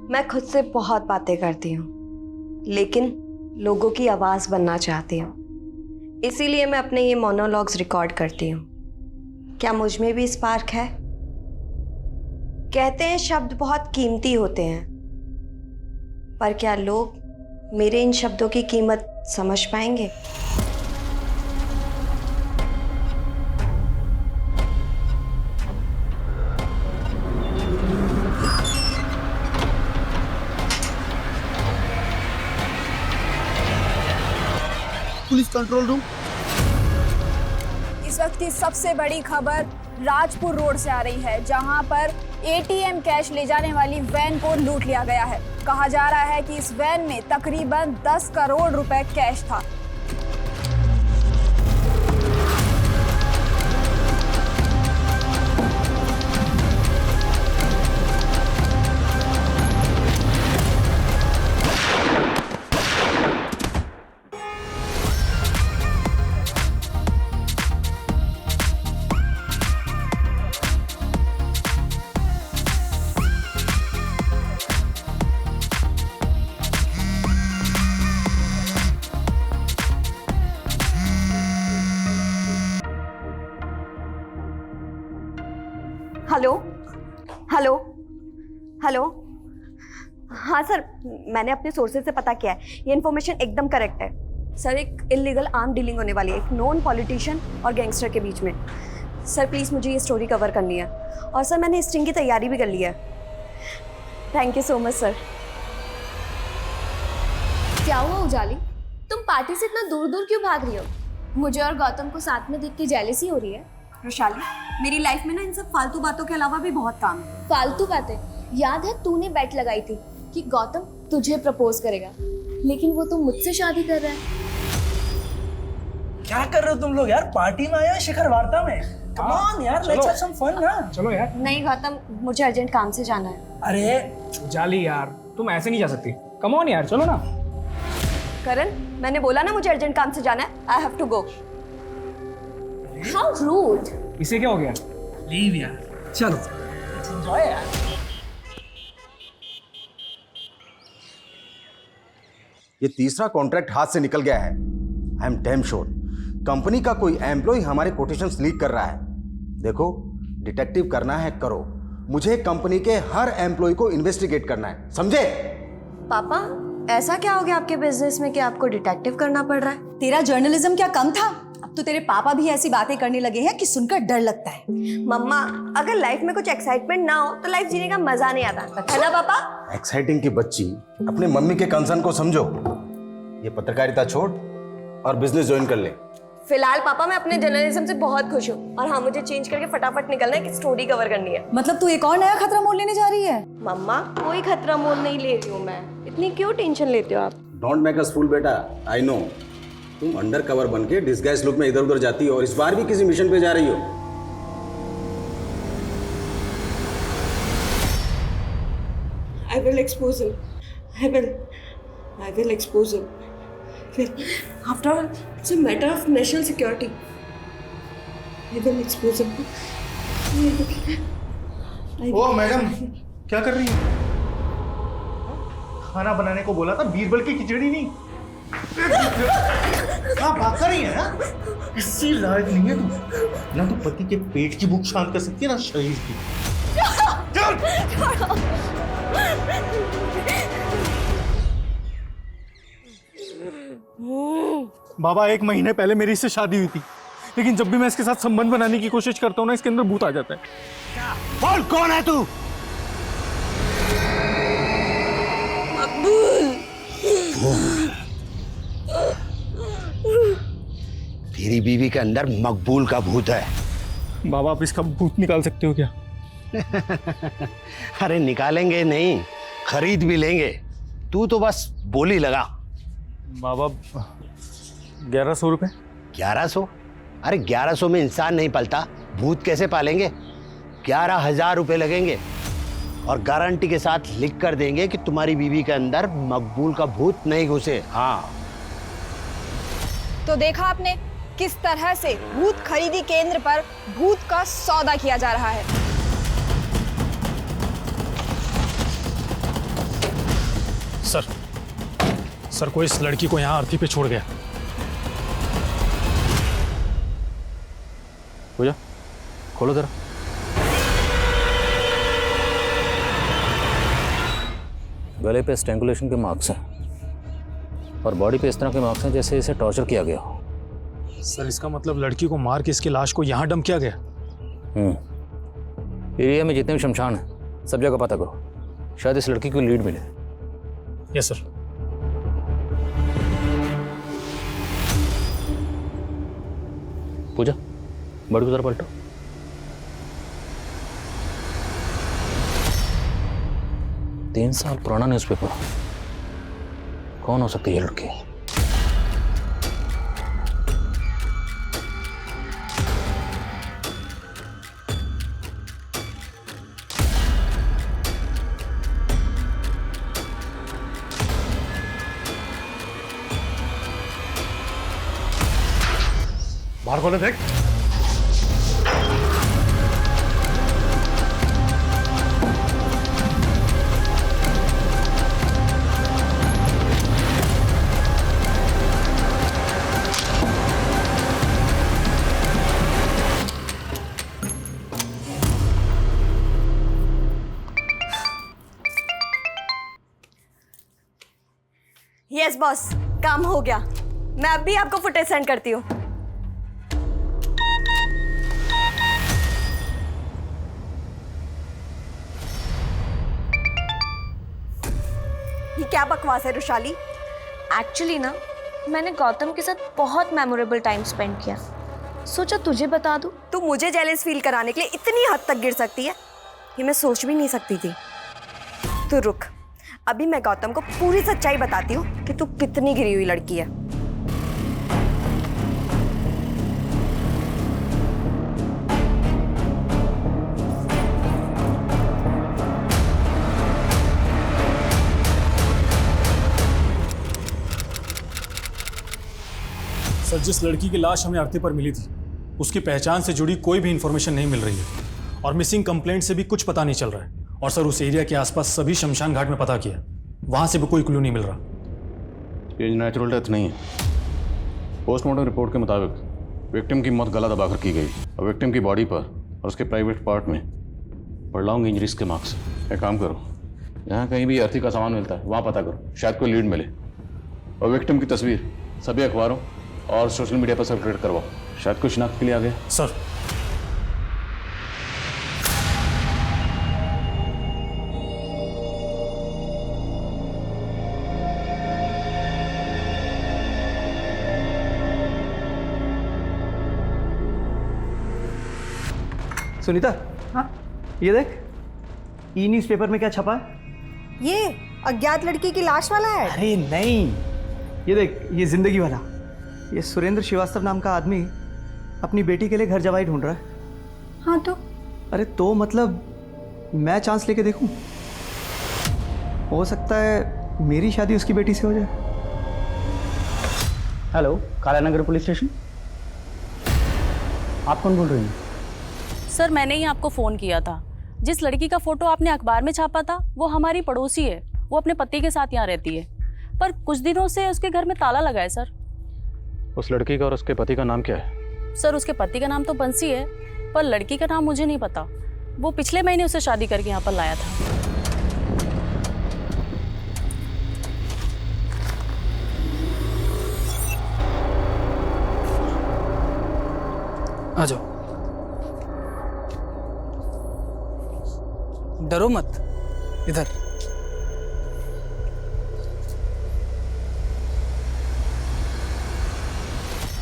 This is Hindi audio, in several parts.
मैं खुद से बहुत बातें करती हूँ, लेकिन लोगों की आवाज बनना चाहती हूँ। इसीलिए मैं अपने ये मोनोलॉग्स रिकॉर्ड करती हूँ। क्या मुझ में भी स्पार्क है? कहते हैं शब्द बहुत कीमती होते हैं, पर क्या लोग मेरे इन शब्दों की कीमत समझ पाएंगे? Police control room. इस वक्त की सबसे बड़ी खबर राजपुर रोड से आ रही है, जहां पर एटीएम कैश ले जाने वाली वैन को लूट लिया गया है। कहा जा रहा है कि इस वैन में तकरीबन 10 करोड़ रुपए कैश था। Hello hello hello. हाँ सर, मैंने अपने सोर्सेज से पता किया है, ये इन्फॉर्मेशन एकदम करेक्ट है। सर, एक इलीगल आर्म डीलिंग होने वाली है एक नॉन पॉलिटिशियन और गैंगस्टर के बीच में। सर प्लीज़ मुझे ये स्टोरी कवर करनी है, और सर मैंने स्ट्रिंग की तैयारी भी कर ली है। Thank you so much sir. क्या हुआ उजाली, तुम पार्टी से इतना दूर दूर क्यों भाग रही हो? मुझे और गौतम को साथ में देख के जेलसी हो रही है? वैशाली, मेरी लाइफ में ना इन सब फालतू बातों के अलावा भी बहुत काम है। फालतू बातें? याद है तूने बेट लगाई थी कि गौतम तुझे प्रपोज करेगा, लेकिन वो तो मुझसे शादी कर रहा है। क्या कर रहे हो तुम लोग यार? पार्टी में आया शिखर वार्ता में? कम ऑन यार, लेट्स हैव सम फन ना। चलो यार। नहीं गौतम, मुझे अर्जेंट काम से जाना है। अरे उजाली यार, तुम ऐसे नहीं जा सकती। कम ऑन यार, चलो ना। करण, मैंने बोला ना मुझे अर्जेंट काम से जाना है। I have to go. How rude. इसे क्या हो गया? लीव यार, चलो लेट्स एंजॉय यार। ये तीसरा कॉन्ट्रैक्ट हाथ से निकल गया है। I am damn sure company का कोई एम्प्लॉय हमारे कोटेशंस लीक कर रहा है। देखो, डिटेक्टिव करना है करो, मुझे कंपनी के हर एम्प्लॉय को इन्वेस्टिगेट करना है, समझे? पापा, ऐसा क्या हो गया आपके बिजनेस में कि आपको डिटेक्टिव करना पड़ रहा है? तेरा जर्नलिज्म क्या कम था? अब तो तेरे पापा भी ऐसी बातें करने लगे हैं कि सुनकर डर लगता है। मम्मा, अगर लाइफ में कुछ एक्साइटमेंट ना हो तो लाइफ जीने का मजा नहीं आता, है ना पापा? एक्साइटिंग की बच्ची, अपने मम्मी के कंसर्न को समझो। ये पत्रकारिता छोड़ और बिजनेस ज्वाइन कर ले। फिलहाल पापा मैं अपने जर्नलिज्म से बहुत खुश हूँ, और हाँ, मुझे चेंज करके फटाफट निकलना है कि स्टोरी कवर करनी है। मतलब तू एक और नया खतरा मोल लेने जा रही है? मम्मा, कोई खतरा मोल नहीं ले रही हूँ मैं, इतनी क्यों टेंशन लेते हो आप? डोंट मेक अस फूल बेटा, आई नो तुम अंडर कवर बन के डिस्गाइज लुक में इधर उधर जाती हो, और इस बार भी किसी मिशन पे जा रही हो। I will expose him. I will expose him. After all, it's a matter of national security. I will expose him. ओ मैडम, क्या कर रही है? खाना बनाने को बोला था, बीरबल की खिचड़ी नहीं। हाँ, भाग कर रही है ना? किसी लायक नहीं है तू। ना तो पति के पेट की भूख शांत कर सकती है, ना शरीर की। बाबा, 1 महीने पहले मेरी इससे शादी हुई थी, लेकिन जब भी मैं इसके साथ संबंध बनाने की कोशिश करता हूँ ना, इसके अंदर भूत आ जाता है। बोल, कौन है तू? तेरी बीवी के अंदर मकबूल का भूत है। बाबा, आप इसका भूत निकाल सकते हो क्या? अरे निकालेंगे नहीं, खरीद भी लेंगे। तू तो बस बोली लगा। बाबा, 1100 रुपए। 1100? अरे 1100 में इंसान नहीं पलता, भूत कैसे पालेंगे? 11,000 रुपए लगेंगे, और गारंटी के साथ लिख कर देंगे कि तुम्हारी बीवी के अंदर मकबूल का भूत नहीं घुसे। हाँ। तो देखा आपने किस तरह से भूत खरीदी केंद्र पर भूत का सौदा किया जा रहा है। सर कोई इस लड़की को यहाँ अर्थी पे छोड़ गया। पूजा खोलो जरा। गले पे स्ट्रैंगुलेशन के मार्क्स हैं और बॉडी पे इस तरह के मार्क्स हैं जैसे इसे टॉर्चर किया गया हो। सर इसका मतलब लड़की को मार के इसकी लाश को यहाँ डंप किया गया। एरिया में जितने भी शमशान हैं सब जगह पता करो, शायद इस लड़की को लीड मिले। Yes sir. पूजा बड़ी को जरा पलटो। तीन साल पुराना न्यूज़पेपर, कौन हो सकती है ये लड़की? बाहर खोले देख। यस बॉस, काम हो गया। मैं अब भी आपको फुटेज सेंड करती हूँ। ये क्या बकवास है रुशाली? एक्चुअली ना, मैंने गौतम के साथ बहुत मेमोरेबल टाइम स्पेंड किया, सोचा तुझे बता दूं। तू मुझे जेलस फील कराने के लिए इतनी हद तक गिर सकती है, ये मैं सोच भी नहीं सकती थी। तू रुक, अभी मैं गौतम को पूरी सच्चाई बताती हूँ कि तू कितनी गिरी हुई लड़की है। सर जिस लड़की की लाश हमें अर्थी पर मिली थी उसकी पहचान से जुड़ी कोई भी इंफॉर्मेशन नहीं मिल रही है और मिसिंग कंप्लेंट से भी कुछ पता नहीं चल रहा है। और सर उस एरिया के आसपास सभी शमशान घाट में पता किया, वहां से भी कोई क्लू नहीं मिल रहा। ये नेचुरल डेथ नहीं है। पोस्टमार्टम रिपोर्ट के मुताबिक विक्टिम की मौत गला दबाकर की गई और विक्टिम की बॉडी पर और उसके प्राइवेट पार्ट में प्रॉन्ग इंजरीज के मार्क्स। एक काम करो, यहाँ कहीं भी अर्थी का सामान मिलता है वहाँ पता करो, शायद कोई लीड मिले। और विक्टिम की तस्वीर सभी अखबारों और सोशल मीडिया पर सर्कुलेट करवाओ, शायद कोई शिनाख्त के लिए आ गया। सर सुनीता, हाँ ये देख, ई न्यूज़पेपर में क्या छपा है? ये अज्ञात लड़की की लाश वाला है। अरे नहीं, ये देख, ये जिंदगी वाला। ये सुरेंद्र श्रीवास्तव नाम का आदमी अपनी बेटी के लिए घर जवाई ढूंढ रहा है। हाँ तो अरे तो मतलब मैं चांस लेके देखूं, हो सकता है मेरी शादी उसकी बेटी से हो जाए। हेलो, कालानगर पुलिस स्टेशन, आप कौन बोल रही हैं? सर मैंने ही आपको फ़ोन किया था। जिस लड़की का फ़ोटो आपने अखबार में छापा था वो हमारी पड़ोसी है, वो अपने पति के साथ यहाँ रहती है, पर कुछ दिनों से उसके घर में ताला लगा है। सर उस लड़की का और उसके पति का नाम क्या है? सर उसके पति का नाम तो बंसी है, पर लड़की का नाम मुझे नहीं पता। वो पिछले महीने उसे शादी करके यहाँ पर लाया था। आ जाओ, डरो मत, इधर।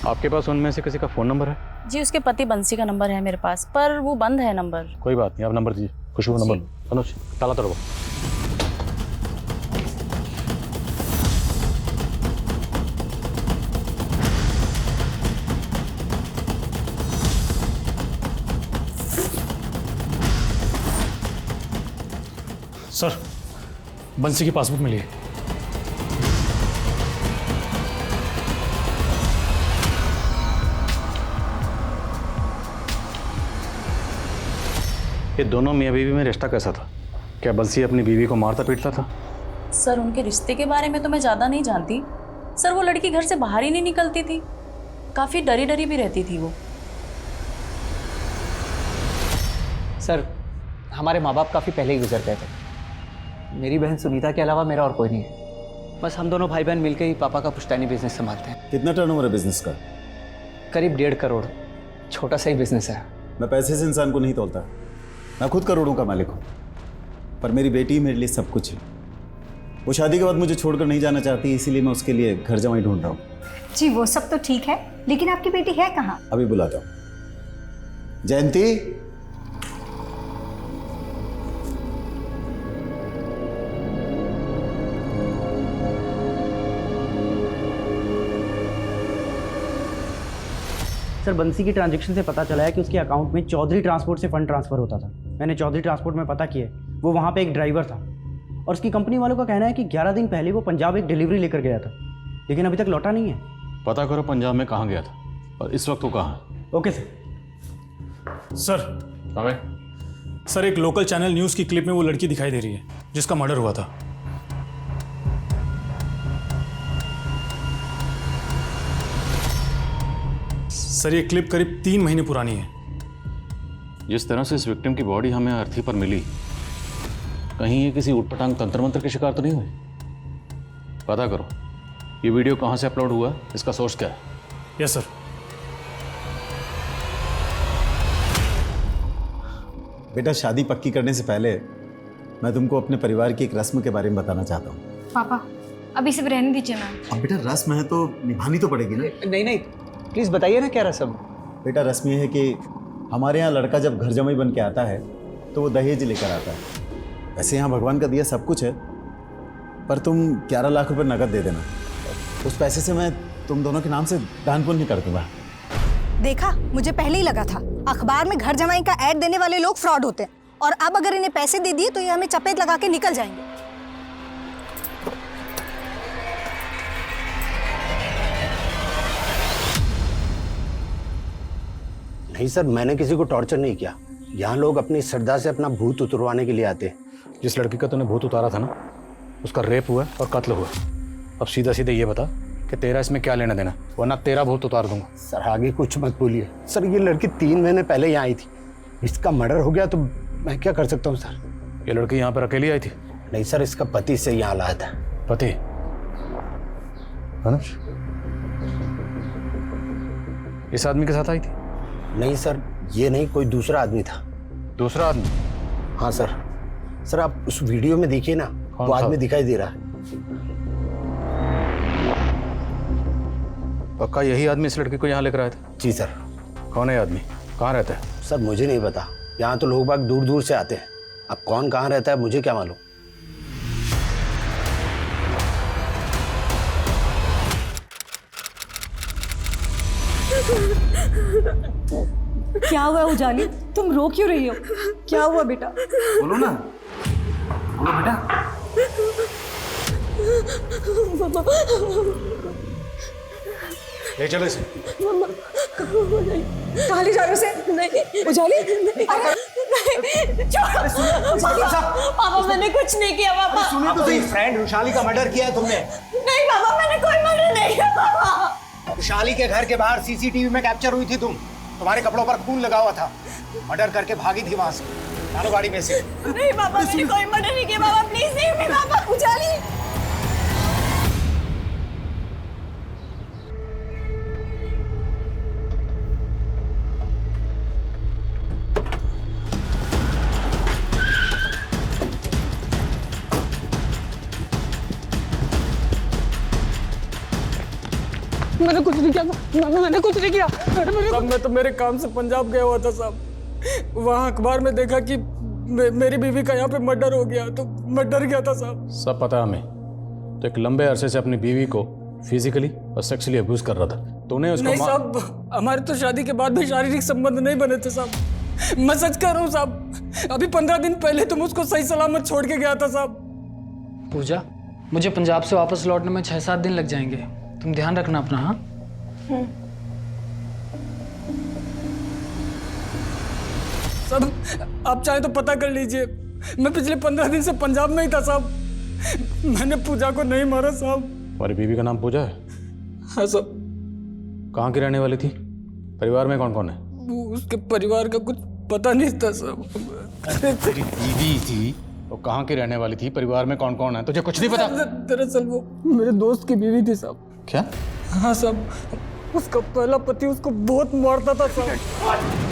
आपके पास उनमें से किसी का फ़ोन नंबर है? जी उसके पति बंसी का नंबर है मेरे पास, पर वो बंद है नंबर। कोई बात नहीं, आप नंबर दीजिए। खुशबू नंबर, अनुज ताला तोड़ो। सर बंसी की पासबुक मिली है। ये दोनों मियाँ बीवी में रिश्ता कैसा था? क्या बंसी अपनी बीवी को मारता पीटता था? सर उनके रिश्ते के बारे में तो मैं ज़्यादा नहीं जानती। सर वो लड़की घर से बाहर ही नहीं निकलती थी, काफ़ी डरी डरी भी रहती थी वो। सर हमारे माँ बाप काफ़ी पहले ही गुजर गए थे। मेरी बहन सुनीता के अलावा मेरा और कोई नहीं है। बस हम दोनों भाई बहन मिलकर ही पापा का पुश्तैनी बिजनेस संभालते हैं। कितना टर्नओवर है बिजनेस का? करीब 1.5 करोड़। छोटा सा ही बिजनेस है। मैं पैसे से इंसान को नहीं तोलता, मैं खुद करोड़ों का मालिक हूँ, पर मेरी बेटी मेरे लिए सब कुछ है। वो शादी के बाद मुझे छोड़कर नहीं जाना चाहती, इसीलिए मैं उसके लिए घर जमाई ढूंढ रहा हूँ। जी वो सब तो ठीक है, लेकिन आपकी बेटी है कहाँ? अभी बुलाता हूँ। जयंती, सर बंसी की ट्रांजैक्शन से पता चला है कि उसके अकाउंट में चौधरी ट्रांसपोर्ट से फंड ट्रांसफर होता था। मैंने चौधरी ट्रांसपोर्ट में पता किया, वो वहाँ पे एक ड्राइवर था और उसकी कंपनी वालों का कहना है कि 11 दिन पहले वो पंजाब एक डिलीवरी लेकर गया था, लेकिन अभी तक लौटा नहीं है। पता करो पंजाब में कहाँ गया था और इस वक्त वो कहाँ है। Okay sir. सर एक लोकल चैनल न्यूज़ की क्लिप में वो लड़की दिखाई दे रही है जिसका मर्डर हुआ था। सर ये क्लिप करीब 3 महीने पुरानी है। जिस तरह से इस विक्टिम की बॉडी हमें अर्थी पर मिली, कहीं ये किसी उटपटांग तंत्र मंत्र के शिकार तो नहीं हुई? पता करो ये वीडियो कहाँ से अपलोड हुआ, इसका सोर्स क्या है। Yes sir. बेटा शादी पक्की करने से पहले मैं तुमको अपने परिवार की एक रस्म के बारे में बताना चाहता हूँ। पापा अभी सिर्फ रहने दीजिए ना। अब बेटा रस्म है तो निभानी तो पड़ेगी ना। नहीं प्लीज़ बताइए ना क्या रस्म। बेटा रस्म ये है कि हमारे यहाँ लड़का जब घर जमाई बन के आता है तो वो दहेज लेकर आता है। वैसे यहाँ भगवान का दिया सब कुछ है, पर तुम 11 लाख रुपए नकद दे देना। उस पैसे से मैं तुम दोनों के नाम से दान पुण्य कर दूंगा। देखा, मुझे पहले ही लगा था अखबार में घर जमाई का ऐड देने वाले लोग फ्रॉड होते हैं, और अब अगर इन्हें पैसे दे दिए तो ये हमें चपेट लगा के निकल जाएंगे। नहीं सर, मैंने किसी को टॉर्चर नहीं किया। यहाँ लोग अपनी श्रद्धा से अपना भूत उतरवाने के लिए आते हैं। जिस लड़की का तूने भूत उतारा था ना, उसका रेप हुआ और कत्ल हुआ। अब सीधा सीधा ये बता कि तेरा इसमें क्या लेना देना, वरना तेरा भूत उतार दूंगा। सर आगे कुछ मत बोलिए। सर ये लड़की 3 महीने पहले यहाँ आई थी, इसका मर्डर हो गया तो मैं क्या कर सकता हूँ सर। ये लड़की यहाँ पर अकेली आई थी? नहीं सर, इसका पति से यहाँ लाया था। पति? अनुज इस आदमी के साथ आई थी? नहीं सर, ये नहीं, कोई दूसरा आदमी था। दूसरा आदमी? हाँ सर। सर आप उस वीडियो में देखिए ना, वो आदमी दिखाई दे रहा है। पक्का यही आदमी इस लड़की को यहाँ लेकर आया था? जी सर। कौन है आदमी, कहाँ रहता है? सर मुझे नहीं पता, यहाँ तो लोग बाग दूर दूर से आते हैं। अब कौन कहाँ रहता है मुझे क्या मालूम। क्या हुआ उजाली, तुम रो क्यों रही हो? क्या हुआ बेटा? बोलो ना, बोलो बेटा। ले चलो इसे। कहाँ ले जा रहे हो उसे? नहीं उजाली, अरे नहीं, छोड़ो उजाली। पापा मैंने कुछ नहीं किया पापा। सुनिए तो सही, फ्रेंड वैशाली का मर्डर किया है तुमने। नहीं पापा, मैंने कोई मर्डर नहीं किया पापा। वैशाली के घर के बाहर सीसीटीवी में कैप्चर हुई थी तुम। तुम्हारे कपड़ों पर खून लगा हुआ था, मर्डर करके भागी थी वहां से। डालो गाड़ी में से। नहीं पापा, मैंने कोई मर्डर नहीं किया पापा, प्लीज नहीं पापा। उजाली मैंने कुछ नहीं किया, मैंने कुछ नहीं किया। साहब मैं तो मेरे काम से पंजाब गया हुआ था साहब, वहाँ अखबार में देखा कि मेरी बीवी का यहाँ पे मर्डर हो गया, तो मैं डर गया था साहब। सब पता है हमें। तो एक लंबे अरसे से अपनी बीवी को फिजिकली और सेक्सुअली अब्यूज कर रहा था। तूने उसको नहीं साहब, हमारे तो शादी के बाद भी शारीरिक संबंध नहीं बने थे साहब। मैं सच कह रहा हूँ साहब, अभी 15 दिन पहले तुम उसको सही सलामत छोड़ के गया था साहब। पूजा, मुझे पंजाब से वापस लौटने में 6-7 दिन लग जाएंगे, तुम ध्यान रखना अपना। हाँ साहब, आप चाहे तो पता कर लीजिए, मैं पिछले 15 दिन से पंजाब में ही था साहब। मैंने पूजा को नहीं मारा साहब। तुम्हारी बीवी का नाम पूजा है? हाँ साहब। कहाँ की रहने वाली थी? परिवार में कौन कौन है? वो उसके परिवार का कुछ पता नहीं था साहब। तेरी बीवी थी तो कहाँ की रहने वाली थी? परिवार में कौन कौन है? तुझे कुछ नहीं पता? दरअसल वो मेरे दोस्त की बीवी थी साहब। क्या? हाँ साहब, उसका पहला पति उसको बहुत मारता था साहब।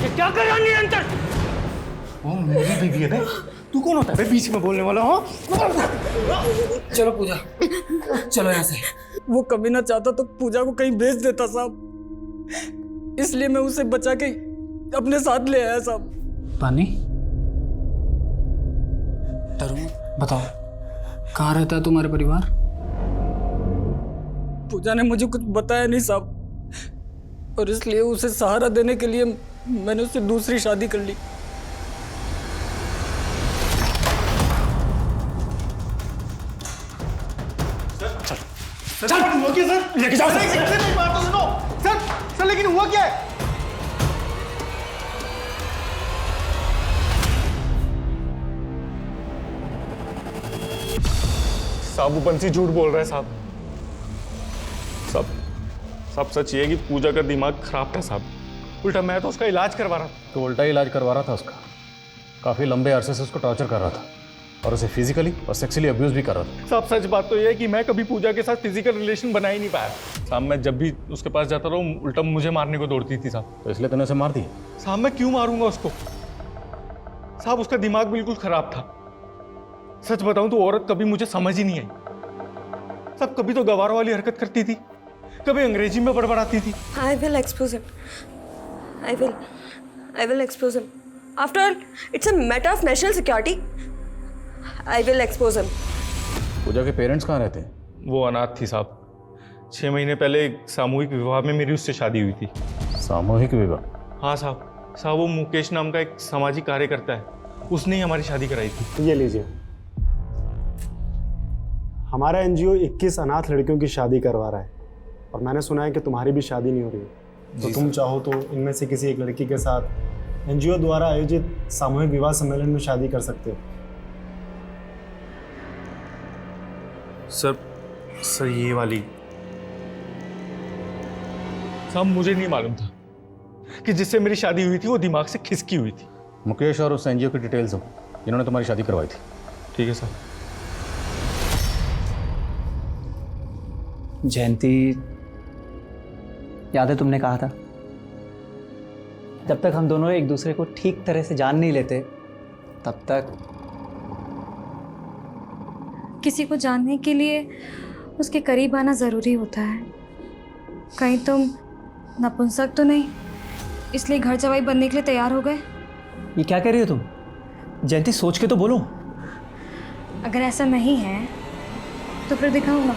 ये क्या कर रहा है निरंतर? वो मेरी बीवी है बे। तू कौन होता है बे बीच में बोलने वाला? हाँ चलो पूजा, चलो यहाँ से। वो कभी ना चाहता तो पूजा को कहीं भेज देता साहब, इसलिए मैं उसे बचा के अपने साथ ले आया साहब। पानी तरुण, बताओ कहाँ रहता है तुम्हारा परिवार? पूजा ने मुझे कुछ बताया नहीं साहब, और इसलिए उसे सहारा देने के लिए मैंने उससे दूसरी शादी कर ली। चल हुआ क्या सर? लेके जाओ सर। नहीं बात तो सुनो सर। सर लेकिन हुआ क्या है? साहब वो बंसी झूठ बोल रहा है साहब। सब सच ये है कि पूजा का दिमाग खराब था साहब। उल्टा मैं तो उसका इलाज करवा रहा था। तो उल्टा इलाज करवा रहा था उसका। काफ़ी लंबे अरसे से उसको टॉर्चर कर रहा था और उसे फिजिकली और सेक्सुअली अब्यूज भी कर रहा था। साहब सच बात तो ये है कि मैं कभी पूजा के साथ फिजिकल रिलेशन बना ही नहीं पाया साहब। मैं जब भी उसके पास जाता रहा उल्टा मुझे मारने को दौड़ती थी साहब। तो इसलिए तूने उसे मार दिया? साहब मैं क्यों मारूंगा उसको? साहब उसका दिमाग बिल्कुल खराब था। सच बताऊं तो औरत कभी मुझे समझ ही नहीं आई साहब। कभी तो गवार वाली हरकत करती थी, कभी अंग्रेजी में बड़बड़ाती थी। I will expose him. I will expose him. After all, it's a matter of national security. I will expose him. पूजा के पेरेंट्स कहाँ रहते हैं? वो अनाथ थी साहब। 6 महीने पहले एक सामूहिक विवाह में मेरी उससे शादी हुई थी। सामूहिक विवाह? हाँ साहब वो मुकेश नाम का एक सामाजिक कार्यकर्ता है, उसने ही हमारी शादी कराई थी। ये लीजिए, हमारा एनजीओ 21 अनाथ लड़कियों की शादी करवा रहा है और मैंने सुना है कि तुम्हारी भी शादी नहीं हो रही है। तो तुम चाहो तो इनमें से किसी एक लड़की के साथ एनजीओ द्वारा आयोजित सामूहिक विवाह सम्मेलन में शादी कर सकते हो। सर ये वाली साहब मुझे नहीं मालूम था कि जिससे मेरी शादी हुई थी वो दिमाग से खिसकी हुई थी। मुकेश और उस एनजीओ की डिटेल्स हो जिन्होंने तुम्हारी शादी करवाई थी। ठीक है सर। जयंती, याद है तुमने कहा था जब तक हम दोनों एक दूसरे को ठीक तरह से जान नहीं लेते तब तक किसी को जानने के लिए उसके करीब आना ज़रूरी होता है। कहीं तुम नपुंसक तो नहीं, इसलिए घर जवाई बनने के लिए तैयार हो गए? ये क्या कह रही हो तुम? जयंती, सोच के तो बोलो। अगर ऐसा नहीं है तो फिर दिखाऊंगा।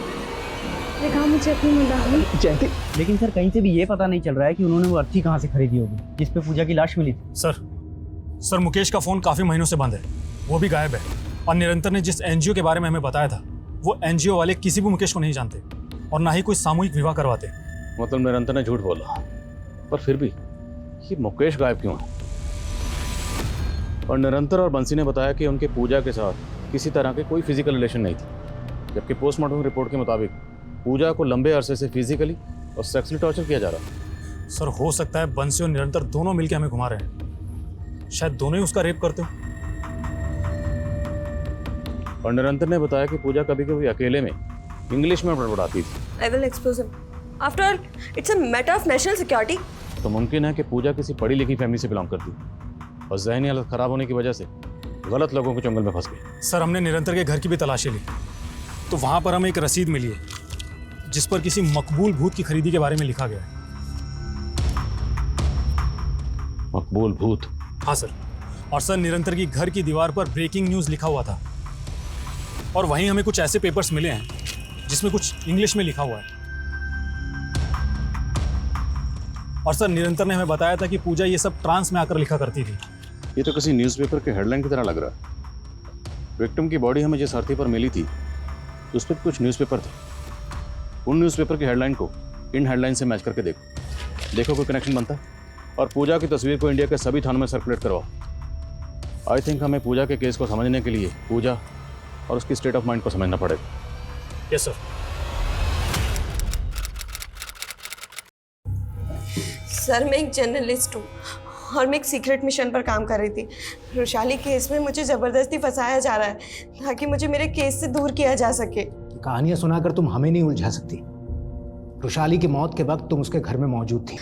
दिखाओ मुझे अपनी मुंडानी। जयंती, लेकिन सर कहीं से भी ये पता नहीं चल रहा है कि उन्होंने वो अर्थी कहाँ से खरीदी होगी जिस पे पूजा की लाश मिली थी। सर मुकेश का फ़ोन काफ़ी महीनों से बंद है, वो भी गायब है। और निरंतर ने जिस एनजीओ के बारे में हमें बताया था वो एनजीओ वाले किसी भी मुकेश को नहीं जानते और ना ही कोई सामूहिक विवाह करवाते। मतलब निरंतर ने झूठ बोला, पर फिर भी ये मुकेश गायब क्यों है? और निरंतर और बंसी ने बताया कि उनके पूजा के साथ किसी तरह के कोई फिजिकल रिलेशन नहीं थी, जबकि पोस्टमार्टम रिपोर्ट के मुताबिक पूजा को लंबे अरसे से फिजिकली और सेक्सुअली टॉर्चर किया जा रहा। सर हो सकता है बंसी और निरंतर दोनों मिलकर हमें घुमा रहे हैं, शायद दोनों ही उसका रेप करते हो। और निरंतर ने बताया कि पूजा कभी कभी अकेले में इंग्लिश में बड़बड़ाती थी। I will expose him. After all, it's a matter of national security. तो मुमकिन है कि पूजा किसी पढ़ी लिखी फैमिली से बिलोंग करती और जहनी हालत खराब होने की वजह से गलत लोगों के चंगल में फंस गई। सर हमने निरंतर के घर की भी तलाशी ली तो वहां पर हमें एक रसीद मिली है जिस पर किसी मकबूल भूत की खरीदी के बारे में लिखा गया है। मकबूल भूत? हाँ सर। और सर निरंतर की घर की दीवार पर ब्रेकिंग न्यूज़ लिखा हुआ था और वहीं हमें कुछ ऐसे पेपर्स मिले हैं जिसमें कुछ इंग्लिश में लिखा हुआ है। और सर निरंतर ने हमें बताया था कि पूजा ये सब ट्रांस में आकर लिखा करती थी। ये तो किसी न्यूज़पेपर के हेडलाइन की तरह लग रहा है। विक्टिम की बॉडी हमें जिस अर्थी पर मिली थी उस पर कुछ न्यूज़पेपर थे। उन न्यूज़पेपर की हेडलाइन को इन हेडलाइन से मैच करके देखो कोई कनेक्शन बनता है। और पूजा की तस्वीर को इंडिया के सभी थानों में सर्कुलेट करवाओ। आई थिंक हमें पूजा के केस को समझने के लिए पूजा और उसकी स्टेट ऑफ माइंड को समझना पड़ेगा। Yes sir. सर मैं एक जर्नलिस्ट हूँ और मैं एक सीक्रेट मिशन पर काम कर रही थी। रुशाली केस में मुझे ज़बरदस्ती फंसाया जा रहा है ताकि मुझे मेरे केस से दूर किया जा सके। कहानियां सुनाकर तुम हमें नहीं उलझा सकती। रुशाली की मौत के वक्त तुम उसके घर में मौजूद थी।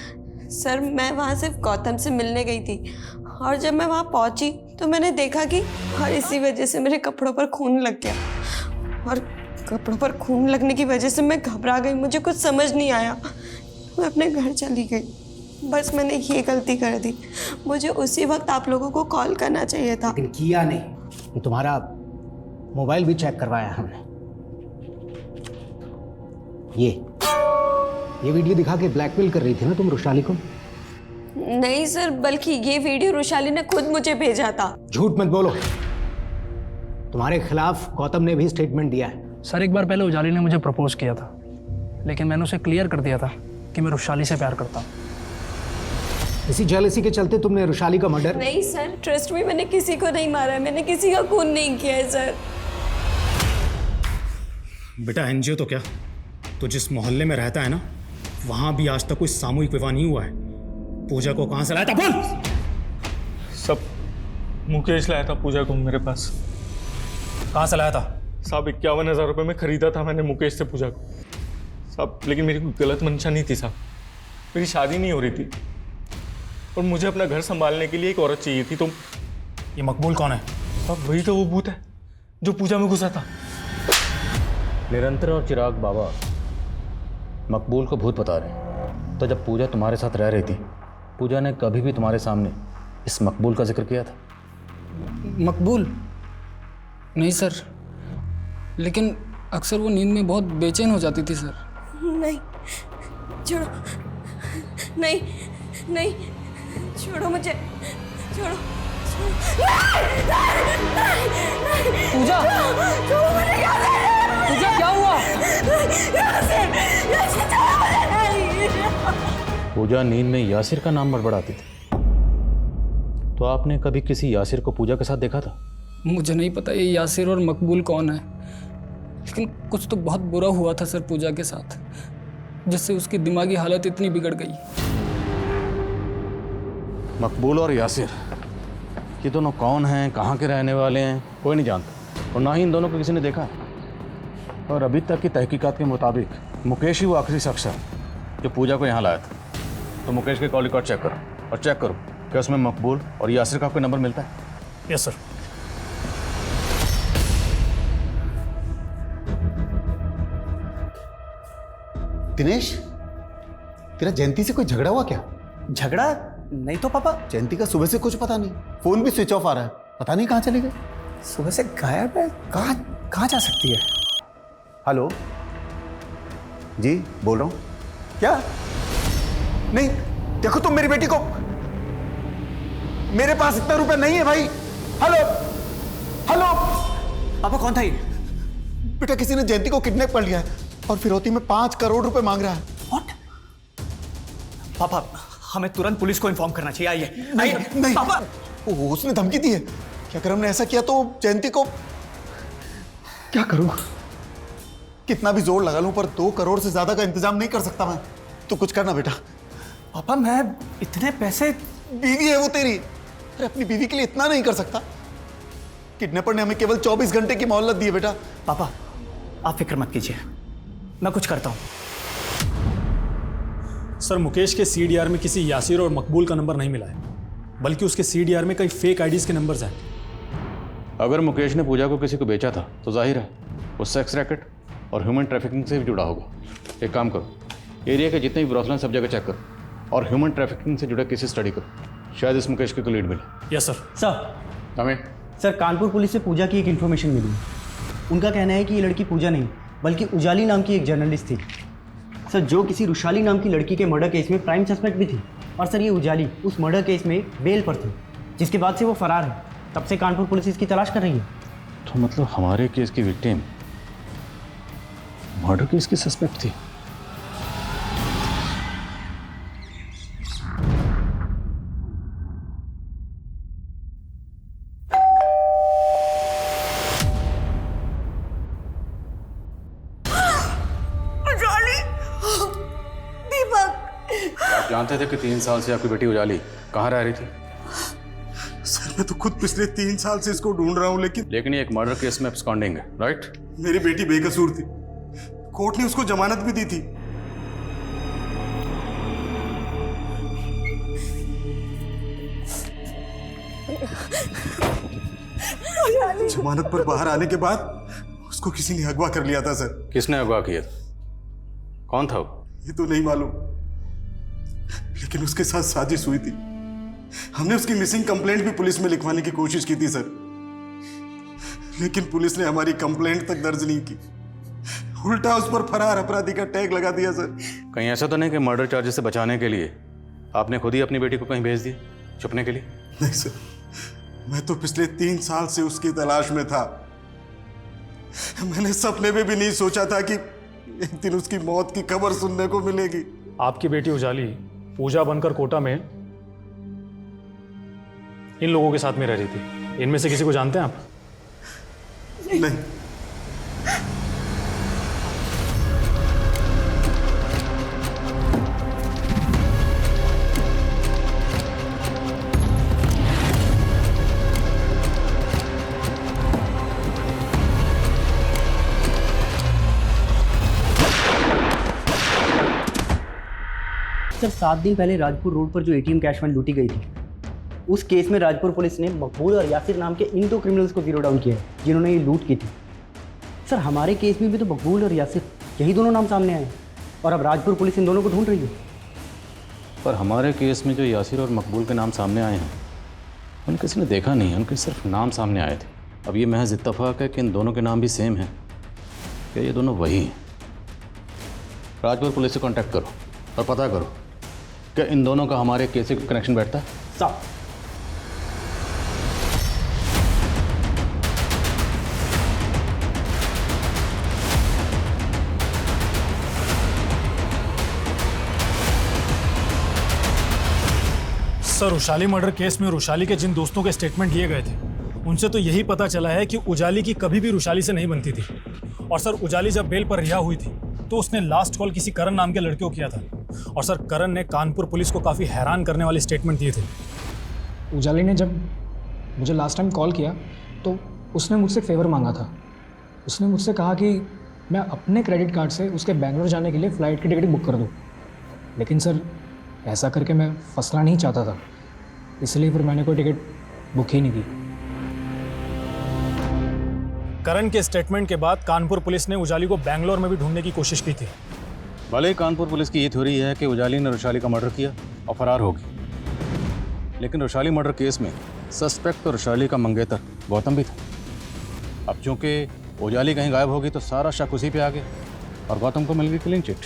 सर मैं वहाँ सिर्फ गौतम से मिलने गई थी और जब मैं वहाँ पहुँची तो मैंने देखा कि और इसी वजह से मेरे कपड़ों पर खून लग गया और कपड़ों पर खून लगने की वजह से मैं घबरा गई। मुझे कुछ समझ नहीं आया, मैं अपने घर चली गई। बस मैंने ये गलती कर दी। मुझे उसी वक्त आप लोगों को कॉल करना चाहिए था। लेकिन किया नहीं। तुम्हारा मोबाइल भी चेक करवाया हमने। ये वीडियो दिखा के ब्लैकमेल कर रही थी ना तुम रुशाली को? नहीं सर, बल्कि ये वीडियो रुशाली ने खुद मुझे भेजा था। झूठ मत बोलो। तुम्हारे खिलाफ गौतम ने भी स्टेटमेंट दिया है। सर एक बार पहले उजाली ने मुझे प्रपोज किया था, लेकिन मैंने उसे क्लियर कर दिया था कि मैं रुशाली से प्यार करता हूँ। इसी जेलसी के चलते तुमने रुशाली का मर्डर? नहीं सर, ट्रस्ट में मैंने किसी को नहीं मारा है, मैंने किसी का खून नहीं किया है सर। बेटा एनजीओ तो क्या, तो जिस मोहल्ले में रहता है ना, वहां भी आज तक कोई सामूहिक विवाह नहीं हुआ है। पूजा को कहां से लाया था बोल? सब मुकेश लाया था पूजा को मेरे पास। कहां से लाया था? साहब 51,000 रुपये में खरीदा था मैंने मुकेश से पूजा को साहब, लेकिन मेरी कोई गलत मंशा नहीं थी साहब। मेरी शादी नहीं हो रही थी और मुझे अपना घर संभालने के लिए एक औरत चाहिए थी। तो ये मकबूल कौन है? साहब वही तो वो भूत है जो पूजा में घुसा था। निरंतर और चिराग बाबा मकबूल को भूत बता रहे हैं। तो जब पूजा तुम्हारे साथ रह रही थी, पूजा ने कभी भी तुम्हारे सामने इस मकबूल का जिक्र किया था? मकबूल? नहीं सर, लेकिन अक्सर वो नींद में बहुत बेचैन हो जाती थी सर। नहीं छोड़ो, नहीं नहीं छोड़ो मुझे, छोड़ो पूजा, पूजा क्या हुआ? पूजा नींद में यासिर का नाम बड़बड़ाती थी, तो आपने कभी किसी यासिर को पूजा के साथ देखा था? मुझे नहीं पता ये यासिर और मकबूल कौन है, लेकिन कुछ तो बहुत बुरा हुआ था सर पूजा के साथ, जिससे उसकी दिमागी हालत इतनी बिगड़ गई। मकबूल और यासिर, ये दोनों कौन हैं, कहाँ के रहने वाले हैं, कोई नहीं जानता और ना ही इन दोनों को किसी ने देखा है। और अभी तक की तहकीकात के मुताबिक मुकेश ही वो आखिरी शख्स है जो पूजा को यहाँ लाया था। तो मुकेश के कॉल रिकॉर्ड चेक करो और चेक करो कि उसमें मकबूल और यासिर का कोई नंबर मिलता है। Yes sir. दिनेश, तेरा जयंती से कोई झगड़ा हुआ क्या? झगड़ा नहीं तो पापा। जयंती का सुबह से कुछ पता नहीं, फोन भी स्विच ऑफ आ रहा है, पता नहीं कहाँ चली गई। सुबह से गायब है, कहाँ जा सकती है? हेलो जी, बोल रहा हूँ। क्या? नहीं, देखो तुम मेरी बेटी को, मेरे पास इतना रुपए नहीं है भाई। हेलो हेलो पापा कौन था ये? बेटा किसी ने जयंती को किडनैप कर लिया है और फिरौती में 5 करोड़ रुपए मांग रहा है। व्हाट? पापा हमें तुरंत पुलिस को इन्फॉर्म करना चाहिए। आइए नहीं, नहीं पापा। उसने धमकी दी है कि अगर हमने ऐसा किया तो जयंती को, क्या करूं? कितना भी जोर लगा लूं पर 2 करोड़ से ज्यादा का इंतजाम नहीं कर सकता मैं। तू कुछ करना बेटा। पापा मैं इतने पैसे, बीवी है वो तेरी, अरे अपनी बीवी के लिए इतना नहीं कर सकता? किडनैपर ने हमें केवल 24 घंटे की मोहलत दी है बेटा। पापा आप फिक्र मत कीजिए, मैं कुछ करता हूं। सर मुकेश के सीडीआर में किसी यासिर और मकबूल का नंबर नहीं मिला है, बल्कि उसके सीडीआर में कई फेक आईडीज के नंबर्स हैं। अगर मुकेश ने पूजा को किसी को बेचा था तो जाहिर है वो सेक्स रैकेट और ह्यूमन ट्रैफिकिंग से भी जुड़ा होगा। एक काम करो, एरिया के जितने भी ब्रोथल सब जगह चेक करो और ह्यूमन ट्रैफिकिंग से जुड़े केसेस स्टडी करो, शायद इस मुकेश की कोई लीड मिले। Yes sir. सर हमें सर कानपुर पुलिस से पूजा की एक इन्फॉर्मेशन मिली। उनका कहना है कि ये लड़की पूजा नहीं बल्कि उजाली नाम की एक जर्नलिस्ट थी सर, जो किसी रुशाली नाम की लड़की के मर्डर केस में प्राइम सस्पेक्ट भी थी। और सर ये उजाली उस मर्डर केस में बेल पर थी, जिसके बाद से वो फरार है। तब से कानपुर पुलिस इसकी तलाश कर रही है। तो मतलब हमारे केस की विक्टिम मर्डर केस की सस्पेक्ट थी। जानते थे कि 3 साल से आपकी बेटी उजाली कहाँ रह रही थी? सर मैं तो खुद पिछले 3 साल से इसको ढूंढ रहा हूँ, लेकिन ये एक मर्डर केस में एब्सकॉन्डिंग है, राइट? मेरी बेटी बेकसूर थी, कोर्ट ने उसको जमानत भी दी थी। जमानत पर बाहर आने के बाद उसको किसी ने अगवा कर लिया था सर। किसने अगवा किया था? कौन था वो? ये तो नहीं मालूम, लेकिन उसके साथ साजिश हुई थी। हमने उसकी मिसिंग कंप्लेंट भी पुलिस में लिखवाने की कोशिश की थी सर, लेकिन पुलिस ने हमारी कंप्लेंट तक दर्ज नहीं की, उल्टा उस पर फरार अपराधी का टैग लगा दिया सर। कहीं ऐसा तो नहीं कि मर्डर चार्जेस से बचाने के लिए आपने खुद ही अपनी बेटी को कहीं भेज दिया छुपने के लिए? नहीं सर, मैं तो पिछले 3 साल से उसकी तलाश में था। मैंने सपने में भी नहीं सोचा था कि एक दिन उसकी मौत की खबर सुनने को मिलेगी। आपकी बेटी उजाली पूजा बनकर कोटा में इन लोगों के साथ में रह रही थी। इनमें से किसी को जानते हैं आप? नहीं। सर 7 दिन पहले राजपुर रोड पर जो एटीएम कैश वैन लूटी गई थी, उस केस में राजपुर पुलिस ने मकबूल और यासिर नाम के इन 2 क्रिमिनल्स को जीरो डाउन किया है जिन्होंने ये लूट की थी। सर हमारे केस में भी तो मकबूल और यासिर यही दोनों नाम सामने आए और अब राजपुर पुलिस इन दोनों को ढूंढ रही है। पर हमारे केस में जो यासिर और मकबूल के नाम सामने आए हैं उन किसी ने देखा नहीं है, उनके सिर्फ नाम सामने आए थे। अब ये महज इत्तफाक है कि इन दोनों के नाम भी सेम हैं। क्या ये दोनों वही हैं? राजपुर पुलिस से कांटेक्ट करो और पता करो कि इन दोनों का हमारे केस से कनेक्शन बैठता है। साहब सर, उशाली मर्डर केस में रुशाली के जिन दोस्तों के स्टेटमेंट लिए गए थे उनसे तो यही पता चला है कि उजाली की कभी भी रुशाली से नहीं बनती थी। और सर, उजाली जब बेल पर रिहा हुई थी तो उसने लास्ट कॉल किसी करण नाम के लड़के को किया था। और सर, करण ने कानपुर पुलिस को काफ़ी हैरान करने वाले स्टेटमेंट दिए थे। उजाली ने जब मुझे लास्ट टाइम कॉल किया तो उसने मुझसे फेवर मांगा था। उसने मुझसे कहा कि मैं अपने क्रेडिट कार्ड से उसके बैंगलोर जाने के लिए फ़्लाइट की टिकट बुक कर दूँ। लेकिन सर ऐसा करके मैं फंसना नहीं चाहता था, इसलिए फिर मैंने कोई टिकट बुक ही नहीं की। करण के स्टेटमेंट के बाद कानपुर पुलिस ने उजाली को बैंगलोर में भी ढूंढने की कोशिश की थी। भले ही कानपुर पुलिस की ये थ्योरी है कि उजाली ने रुशाली का मर्डर किया और फरार होगी, लेकिन रुशाली मर्डर केस में सस्पेक्ट तो रुशाली का मंगेतर गौतम भी था। अब चूंकि उजाली कहीं गायब होगी तो सारा शक उसी पे आ गया और गौतम को मिल गई क्लीन चिट।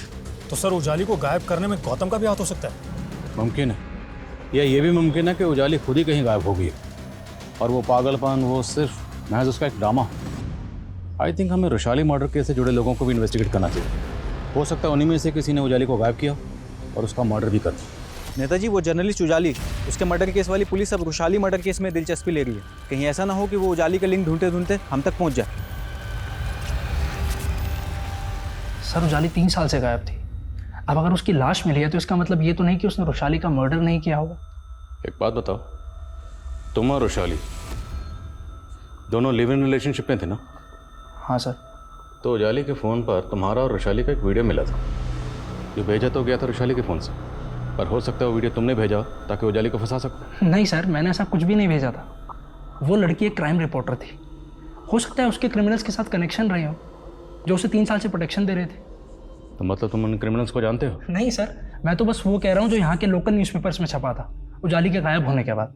तो सर, उजाली को गायब करने में गौतम का भी हाथ हो सकता है? मुमकिन है, या ये भी मुमकिन है कि उजाली खुद ही कहीं गायब हो गई है और वो पागलपन वो सिर्फ महज उसका एक ड्रामा। आई थिंक हमें रुशाली मर्डर केस से जुड़े लोगों को भी इन्वेस्टिगेट करना चाहिए। हो सकता है उन्हीं में से किसी ने उजाली को गायब किया और उसका मर्डर भी कर दिया। नेताजी, वो जर्नलिस्ट उजाली, उसके मर्डर केस वाली पुलिस अब रुशाली मर्डर केस में दिलचस्पी ले रही है। कहीं ऐसा ना हो कि वो उजाली का लिंक ढूंढते ढूंढते हम तक पहुंच जाए। सर उजाली 3 साल से गायब थी। अब अगर उसकी लाश मिली है तो इसका मतलब ये तो नहीं कि उसने रुशाली का मर्डर नहीं किया होगा। एक बात बताओ, तुम और रुशाली दोनों लिव इन रिलेशनशिप में थे ना? हाँ सर। तो उजाली के फ़ोन पर तुम्हारा और रुशाली का एक वीडियो मिला था, जो भेजा तो गया था रुशाली के फ़ोन से, पर हो सकता है वो वीडियो तुमने भेजा ताकि उजाली को फंसा सको। नहीं सर, मैंने ऐसा कुछ भी नहीं भेजा था। वो लड़की एक क्राइम रिपोर्टर थी। हो सकता है उसके क्रिमिनल्स के साथ कनेक्शन रहे हो जो उसे 3 साल से प्रोटेक्शन दे रहे थे। तो मतलब तुम उन क्रिमिनल्स को जानते हो? नहीं सर, मैं तो बस वो कह रहा हूँ जो यहाँ के लोकल न्यूज़पेपर्स में छपा था उजाली के गायब होने के बाद।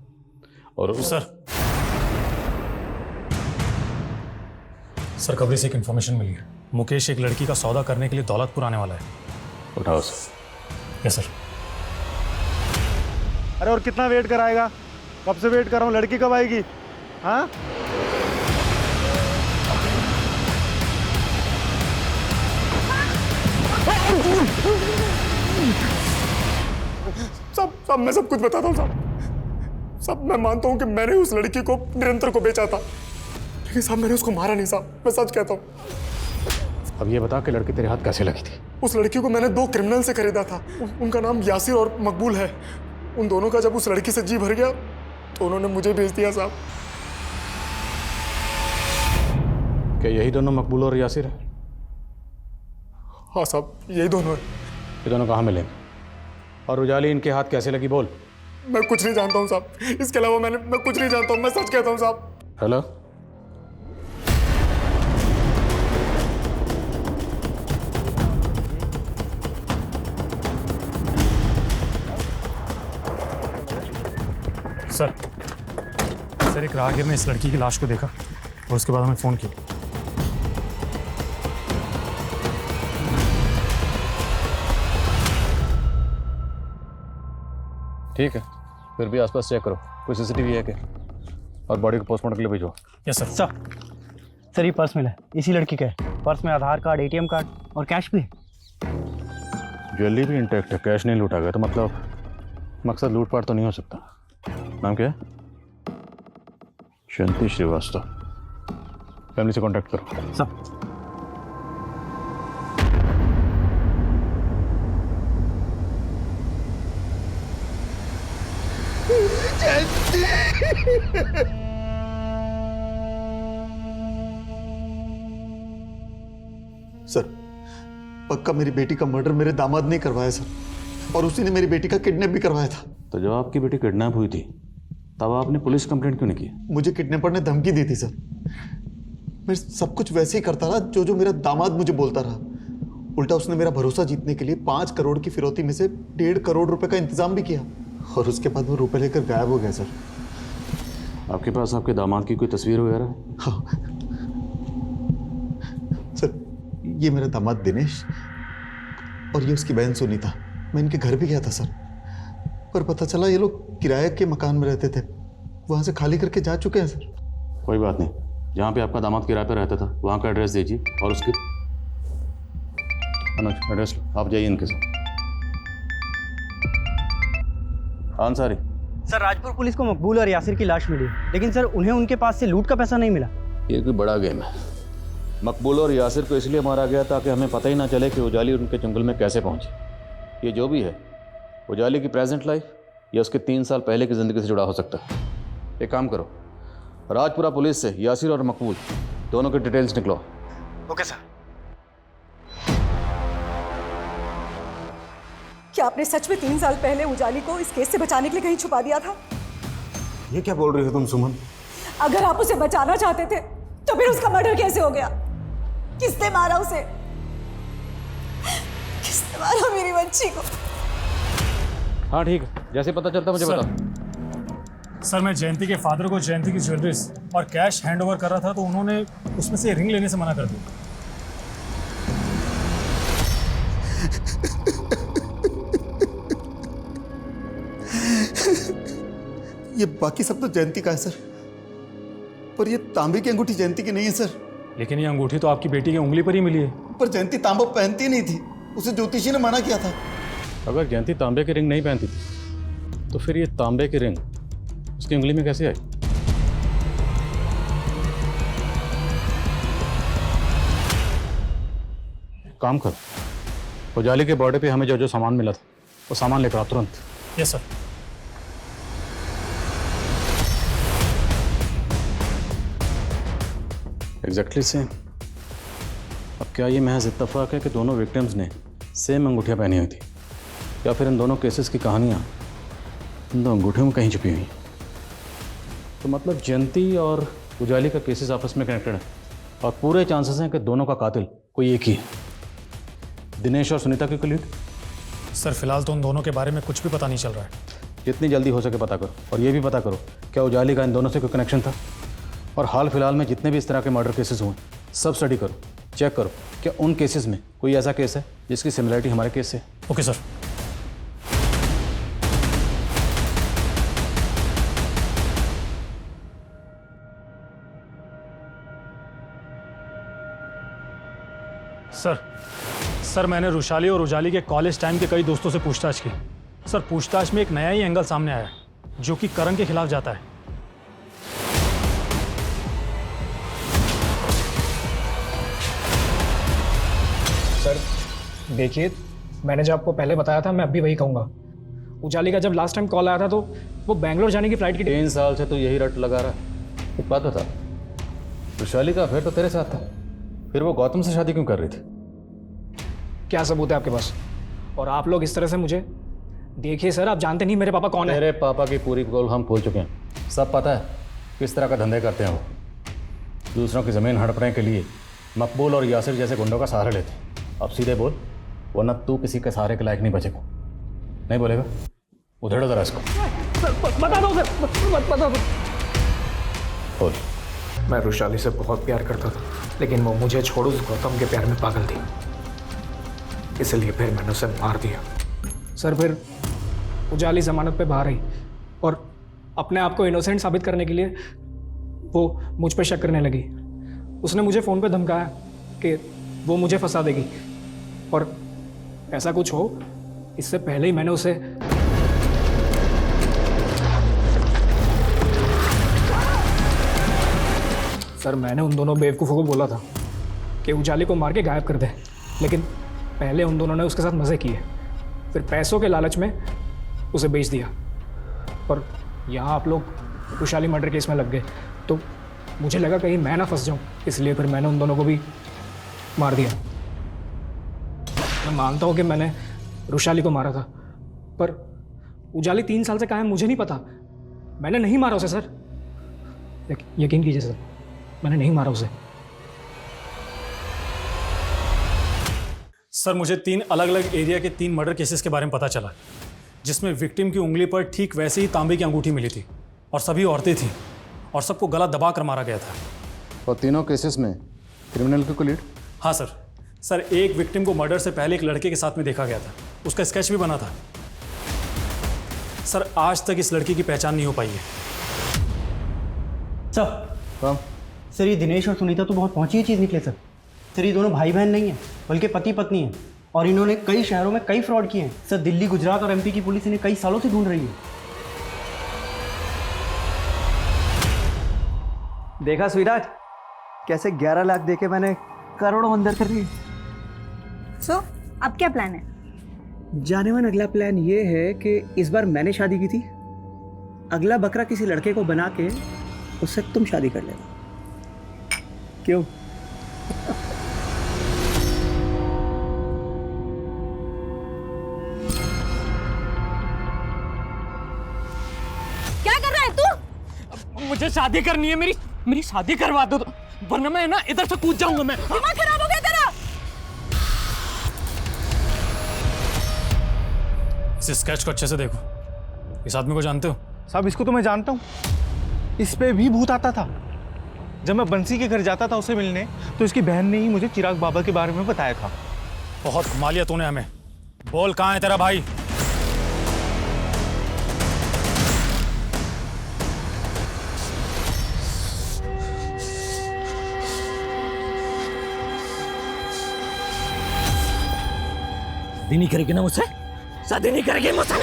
और सर, खबरी से एक इन्फॉर्मेशन मिली है। मुकेश एक लड़की का सौदा करने के लिए दौलतपुर आने वाला है। उठाओ सर। Yes sir. अरे और कितना वेट कराएगा? कब से वेट कर रहा हूँ, लड़की कब आएगी? हाँ सब मैं सब कुछ बताता हूँ सब मैं मानता हूँ कि मैंने उस लड़की को निरंतर को बेचा था, लेकिन साहब मैंने उसको मारा नहीं साहब, मैं सच कहता हूँ। अब ये बता कि लड़की तेरे हाथ कैसे लगी थी? उस लड़की को मैंने 2 क्रिमिनल से खरीदा था। उनका नाम यासिर और मकबूल है। उन दोनों का जब उस लड़की से जी भर गया तो उन्होंने मुझे भेज दिया साहब। क्या यही दोनों मकबूल और यासिर है? हाँ साहब, यही दोनों है। ये दोनों कहाँ मिले और उजाली इनके हाथ कैसे लगी? बोल। मैं कुछ नहीं जानता हूँ साहब, इसके अलावा मैं कुछ नहीं जानता हूँ, मैं सच कहता हूँ साहब। हेलो, सर एक राहगीर ने इस लड़की की लाश को देखा और उसके बाद हमें फ़ोन किया। ठीक है, फिर भी आसपास चेक करो, कोई सीसीटीवी है क्या? और बॉडी को पोस्टमार्टम के लिए भेजो। Yes sir. सर ये पर्स मिला है, इसी लड़की का है। पर्स में आधार कार्ड, ATM कार्ड और कैश भी है। ज्वेलरी भी इंटैक्ट है, कैश नहीं लूटा गया, तो मतलब मकसद लूटपाट तो नहीं हो सकता। नाम क्या है? जयंती श्रीवास्तव। फैमिली से कांटेक्ट करो। सब सर पक्का मेरी बेटी का मर्डर मेरे दामाद ने करवाया सर, और उसी ने मेरी बेटी का किडनैप भी करवाया था। तो जब आपकी बेटी किडनैप हुई थी तब आपने पुलिस कंप्लेंट क्यों नहीं की? मुझे किडनैपर ने धमकी दी थी सर। मैं सब कुछ वैसे ही करता रहा जो मेरा दामाद मुझे बोलता रहा। उल्टा उसने मेरा भरोसा जीतने के लिए 5 करोड़ की फिरौती में से 1.5 करोड़ रुपए का इंतजाम भी किया, और उसके बाद वो रुपए लेकर गायब हो गया सर। आपके पास आपके दामाद की कोई तस्वीर वगैरह है? हाँ सर, ये मेरा दामाद दिनेश और ये उसकी बहन सुनीता। मैं इनके घर भी गया था सर, पर पता चला ये लोग किराए के मकान में रहते थे, वहां से खाली करके जा चुके हैं सर। कोई बात नहीं, जहाँ पे आपका दामाद किराए पे रहता था वहाँ का एड्रेस दीजिए और उसके अनुज एड्रेस आप जाइए इनके साथ। अंसारी सर, राजपुर पुलिस को मकबूल और यासिर की लाश मिली, लेकिन सर उन्हें उनके पास से लूट का पैसा नहीं मिला। ये कोई बड़ा गेम है। मकबूल और यासिर को इसलिए मारा गया ताकि हमें पता ही ना चले कि उजाली उनके जंगल में कैसे पहुंचे। ये जो भी है, उजाली की प्रेजेंट लाइफ या उसके 3 साल पहले की ज़िंदगी से जुड़ा हो सकता है। एक काम करो, राजपुरा पुलिस से यासिर और मकबूल दोनों की डिटेल्स निकलो। Okay sir. क्या आपने सच में 3 साल पहले उजाली को इस केस से बचाने के लिए कहीं छुपा दिया था? ये क्या बोल रही हो तुम सुमन? अगर आप उसे बचाना चाहते थे तो फिर उसका मर्डर कैसे हो गया? किसने मारा उसे? किसने मारा मेरी बच्ची को? हाँ ठीक है, जैसे पता चलता मुझे बता। सर मैं जयंती के फादर को जयंती की ज्वेलरीज और कैश हैंडओवर कर रहा था तो उन्होंने उसमें से रिंग लेने से मना कर दिया। ये बाकी सब तो जयंती का है सर, पर ये तांबे की अंगूठी जयंती की नहीं है सर। लेकिन ये अंगूठी तो आपकी बेटी की उंगली पर ही मिली है। पर जयंती तांबा पहनती नहीं थी, उसे ज्योतिषी ने मना किया था। अगर जयंती तांबे की रिंग नहीं पहनती थी तो फिर ये तांबे की रिंग उसकी उंगली में कैसे आई? काम करो, उजाली के बॉर्डर पे हमें जो जो सामान मिला था वो सामान लेकर आओ तुरंत। Yes sir. Exactly same. अब क्या ये महज इत्तेफाक है कि दोनों विक्टिम्स ने सेम अंगूठियाँ पहनी हुई थी, या फिर इन दोनों केसेस की कहानियाँ इन दो अंगूठियों में कहीं छुपी हुई? तो मतलब जयंती और उजाली का केसेस आपस में कनेक्टेड है और पूरे चांसेस हैं कि दोनों का कातिल कोई एक ही है, दिनेश और सुनीता के कलीग। सर फिलहाल तो उन दोनों के बारे में कुछ भी पता नहीं चल रहा है। जितनी जल्दी हो सके पता करो, और ये भी पता करो क्या उजाली का इन दोनों से कोई कनेक्शन था। और हाल फिलहाल में जितने भी इस तरह के मर्डर केसेस हुए सब स्टडी करो, चेक करो क्या उन केसेस में कोई ऐसा केस है जिसकी सिमिलरिटी हमारे केस से। Okay sir. सर मैंने रुशाली और उजाली के कॉलेज टाइम के कई दोस्तों से पूछताछ की। सर पूछताछ में एक नया ही एंगल सामने आया जो कि करण के खिलाफ जाता है। देखिए, मैंने जो आपको पहले बताया था मैं अब भी वही कहूँगा। उजाली का जब लास्ट टाइम कॉल आया था तो वो बैंगलोर जाने की फ्लाइट की 3 साल से तो यही रट लगा रहा है। एक बात बता, वैशाली का अफेयर तो तेरे साथ था, फिर वो गौतम से शादी क्यों कर रही थी? क्या सबूत है आपके पास? और आप लोग इस तरह से मुझे देखिए सर, आप जानते नहीं मेरे पापा कौन है। मेरे पापा की पूरी पोल हम खोल चुके हैं, सब पता है किस तरह का धंधे करते हैं वो। दूसरों की ज़मीन हड़पने के लिए मकबूल और यासिर जैसे गुंडों का सहारा लेते। अब सीधे बोल, वरना तू किसी के सहारे के लायक नहीं बचेगा। नहीं बोलेगा? उधेड़ो जरा इसको। बता दो सर, बता दो। बोल। मैं रुशाली से बहुत प्यार करता था, लेकिन वो मुझे छोड़ उस गौतम के प्यार में पागल थी, इसलिए फिर मैंने उसे मार दिया। सर फिर उजाली जमानत पे बाहर आई और अपने आप को इनोसेंट साबित करने के लिए वो मुझ पे शक करने लगी। उसने मुझे फ़ोन पे धमकाया कि वो मुझे फंसा देगी, और ऐसा कुछ हो इससे पहले ही मैंने उसे सर मैंने उन दोनों बेवकूफ़ों को बोला था कि उजाली को मार के गायब कर दे, लेकिन पहले उन दोनों ने उसके साथ मज़े किए, फिर पैसों के लालच में उसे बेच दिया। और यहाँ आप लोग रुशाली मर्डर केस में लग गए, तो मुझे लगा कहीं मैं ना फंस जाऊँ, इसलिए फिर मैंने उन दोनों को भी मार दिया। मैं मानता हूँ कि मैंने रुशाली को मारा था, पर उजाली 3 साल से कहाँ है मुझे नहीं पता। मैंने नहीं मारा उसे सर, यकीन कीजिए सर, मैंने नहीं मारा उसे। सर मुझे 3 अलग अलग एरिया के 3 मर्डर केसेस के बारे में पता चला, जिसमें विक्टिम की उंगली पर ठीक वैसे ही तांबे की अंगूठी मिली थी, और सभी औरतें थीं, और सबको गला दबा कर मारा गया था। और तीनों केसेस में क्रिमिनल को लीड? हाँ सर, एक विक्टिम को मर्डर से पहले एक लड़के के साथ में देखा गया था, उसका स्केच भी बना था। सर आज तक इस लड़की की पहचान नहीं हो पाई है। सर ये दिनेश और सुनीता तो बहुत पहुंची चीज़ निकले सर। सर ये दोनों भाई बहन नहीं हैं, बल्कि पति पत्नी हैं, और इन्होंने कई शहरों में कई फ्रॉड किए हैं सर। दिल्ली, गुजरात और एमपी की पुलिस इन्हें कई सालों से ढूंढ रही है। देखा स्वीराज, कैसे 11 लाख देके मैंने करोड़ों अंदर कर दिए। सो अब क्या प्लान है? जाने मन अगला प्लान ये है कि इस बार मैंने शादी की थी, अगला बकरा किसी लड़के को बना के उससे तुम शादी कर लेना। क्यों? क्या कर रहा है तू? मुझे शादी करनी है, मेरी शादी करवा दो, वरना मैं ना इधर से कूद जाऊंगा। मैं दिमाग खराब हो गया तेरा? इस स्केच को अच्छे से देखो, इस आदमी को जानते हो? साहब इसको तो मैं जानता हूँ, इस पे भी भूत आता था। जब मैं बंसी के घर जाता था उसे मिलने, तो इसकी बहन ने ही मुझे चिराग बाबा के बारे में बताया था। बहुत घुमा लिया तूने हमें। बोल कहाँ है तेरा भाई? शादी नहीं करेगी ना मुझसे? शादी नहीं करेगी मुझसे?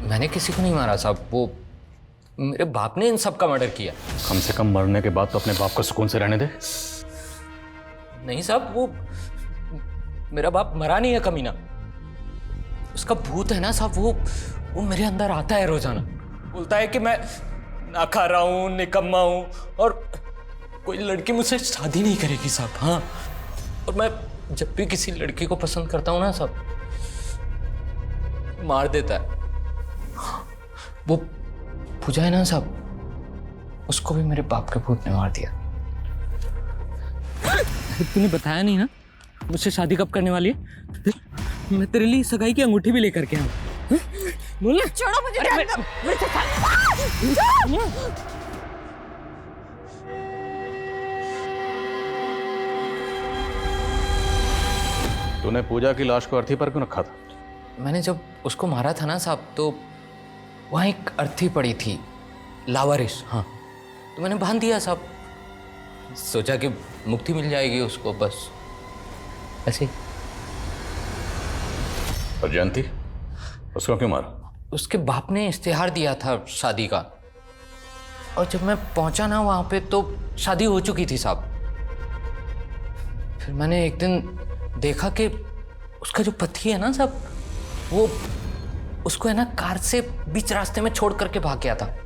मैंने किसी को नहीं मारा साहब, वो मेरे बाप ने इन सब का मर्डर किया। कम से कम मरने के बाद तो अपने बाप को सुकून से रहने दे। नहीं साहब, वो मेरा बाप मरा नहीं है कमीना, उसका भूत है ना साहब, वो मेरे अंदर आता है रोजाना, बोलता है कि मैं ना खा रहा हूँ, निकम्मा हूँ, और कोई लड़की मुझसे शादी नहीं करेगी साहब। हाँ, और मैं जब भी किसी लड़की को पसंद करता हूँ ना साहब, मार देता है। वो पूजा है ना साहब, उसको भी मेरे बाप के भूत ने मार दिया। तूने बताया नहीं ना मुझसे शादी कब करने वाली है? मैं तेरे लिए सगाई की अंगूठी भी लेकर के आऊँ। बोल ना। छोड़ो मुझे। तूने पूजा की लाश को अर्थी पर क्यों रखा था? मैंने जब उसको मारा था ना साहब, तो वहाँ एक अर्थी पड़ी थी, लावारिस। हाँ, तो मैंने बांध दिया साहब, सोचा कि मुक्ति मिल जाएगी उसको, बस ऐसे ही। और जयंती, उसको क्यों मारा? उसके बाप ने इश्तिहार दिया था शादी का, और जब मैं पहुंचा ना वहां पे तो शादी हो चुकी थी साहब। फिर मैंने एक दिन देखा कि उसका जो पति है ना साहब, वो उसको है ना कार से बीच रास्ते में छोड़ करके भाग गया था।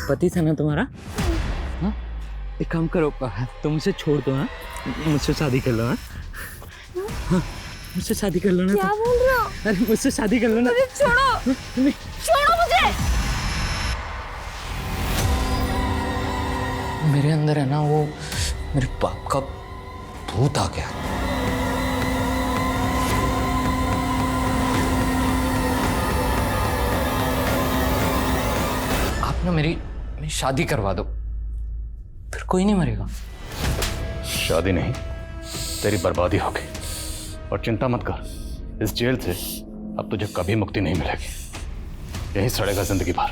पति था ना तुम्हारा? हाँ? एक काम करो, तुम मुझसे छोड़ दो। हाँ, मुझसे शादी कर लो। हाँ, हाँ, मुझसे शादी कर लो ना। क्या बोल रहे हो? अरे मुझसे शादी कर लो ना। मुझे छोड़ो, छोड़ो मुझे। मेरे अंदर है ना वो मेरे बाप का भूत आ गया। आप ना मेरी शादी करवा दो, फिर कोई नहीं मरेगा। शादी नहीं, तेरी बर्बादी होगी। और चिंता मत कर, इस जेल से अब तुझे कभी मुक्ति नहीं मिलेगी। यहीं सड़ेगा जिंदगी भर।